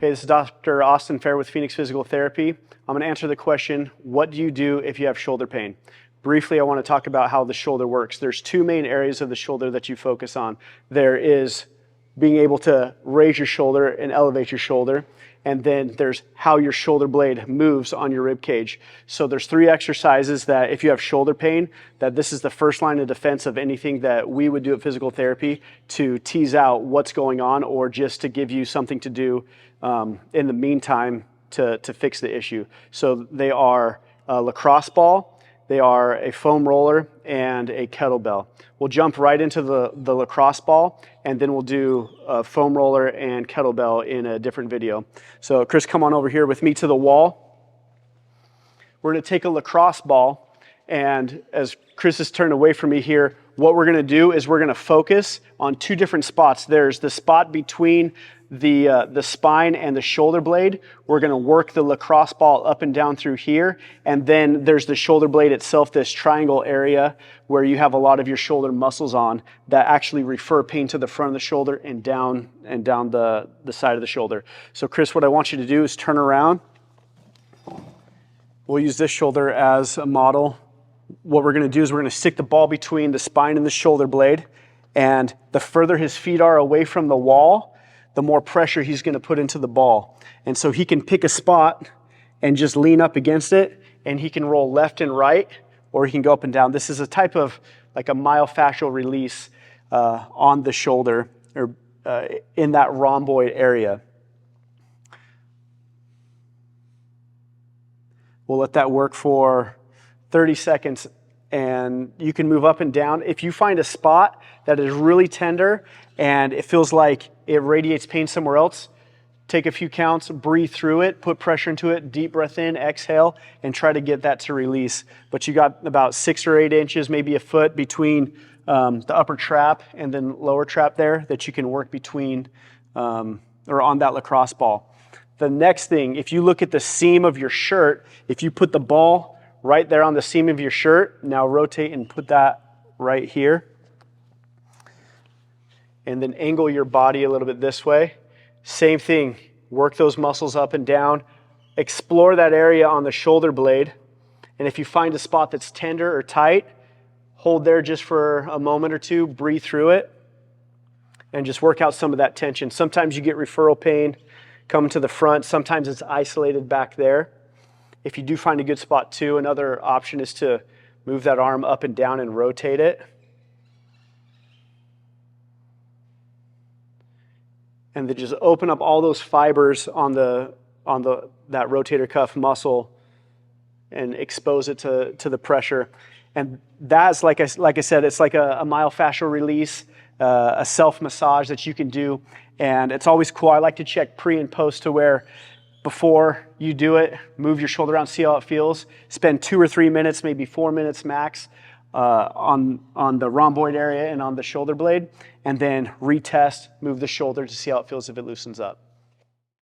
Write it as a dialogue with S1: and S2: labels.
S1: Hey, this is Dr. Austin Fair with Fenix Physical Therapy. I'm going to answer the question, what do you do if you have shoulder pain? Briefly, I want to talk about how the shoulder works. There's two main areas of the shoulder that you focus on. There is being able to raise your shoulder and elevate your shoulder, and then there's how your shoulder blade moves on your rib cage. So there's 3 exercises that if you have shoulder pain, that this is the first line of defense of anything that we would do at physical therapy to tease out what's going on, or just to give you something to do in the meantime to fix the issue. So they are a lacrosse ball, they are a foam roller, and a kettlebell. We'll jump right into the lacrosse ball, and then we'll do a foam roller and kettlebell in a different video. So Chris, come on over here with me to the wall. We're gonna take a lacrosse ball, and as Chris is turned away from me here, what we're gonna do is we're gonna focus on 2 different spots. There's the spot between the spine and the shoulder blade. We're going to work the lacrosse ball up and down through here, and then there's the shoulder blade itself, this triangle area where you have a lot of your shoulder muscles on that actually refer pain to the front of the shoulder and down the side of the shoulder. So Chris, what I want you to do is turn around. We'll use this shoulder as a model. What we're going to do is we're going to stick the ball between the spine and the shoulder blade, and the further his feet are away from the wall, the more pressure he's going to put into the ball. And so he can pick a spot and just lean up against it, and he can roll left and right, or he can go up and down. This is a type of like a myofascial release on the shoulder, or in that rhomboid area. We'll let that work for 30 seconds, and you can move up and down. If you find a spot that is really tender and it feels like it radiates pain somewhere else, take a few counts, breathe through it, put pressure into it, deep breath in, exhale, and try to get that to release. But you got about 6 or 8 inches, maybe a foot between the upper trap and then lower trap there that you can work between or on that lacrosse ball. The next thing, if you look at the seam of your shirt, if you put the ball right there on the seam of your shirt, now rotate and put that right here. And then angle your body a little bit this way. Same thing, work those muscles up and down. Explore that area on the shoulder blade. And if you find a spot that's tender or tight, hold there just for a moment or 2, breathe through it, and just work out some of that tension. Sometimes you get referral pain coming to the front. Sometimes it's isolated back there. If you do find a good spot too, another option is to move that arm up and down and rotate it. And then just open up all those fibers on that rotator cuff muscle and expose it to the pressure. And that's, like I said, it's like a myofascial release, a self-massage that you can do. And it's always cool. I like to check pre and post to where before you do it, move your shoulder around, see how it feels. Spend 2 or 3 minutes, maybe 4 minutes max, on the rhomboid area and on the shoulder blade, and then retest, move the shoulder to see how it feels if it loosens up.